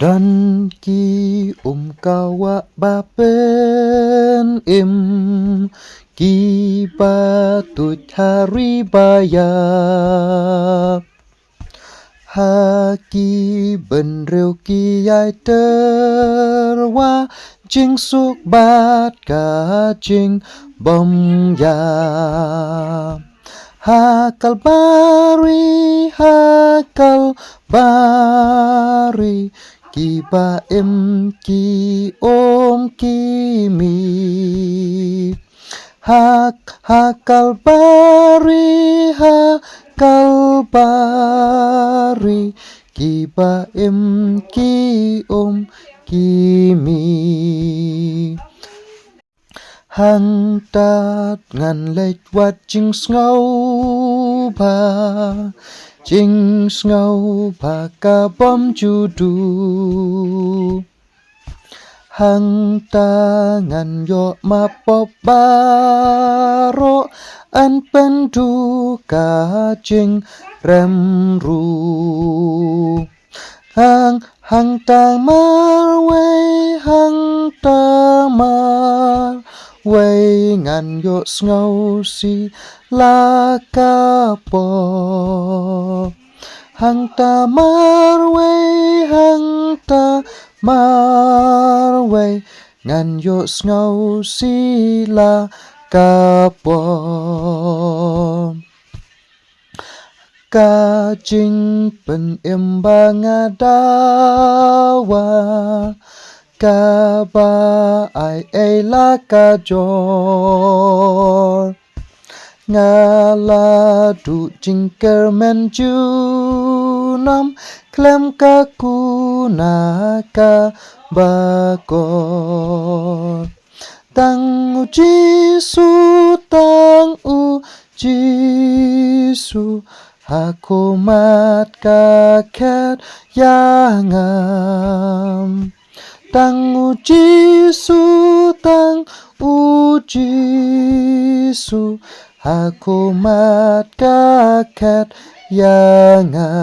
Dan ki kawa bapen im ki batut hari bayap haki ben rêu ki ai terwa jing suk bat ka jing bom ya hakal bari ki ba em ki om ki mi hakal bari ki ba em ki om ki mi hang tat ngan lệch wat jing ngau ba ka bom ju du hang ta ngan yo ma pop baro an pen du ka jing rem ru hang ta mar wei ngan yo ngau si la ka po hang ta mar wei ngan yo ngau si la ka po ka jing pen em ba ngadawa ka ba ai la ka jor ngala du jingker men ju nam klem ka kuna ka bakor tang u jisu hakumat ka ket yangam tang u jisu hakumat ka ket yangam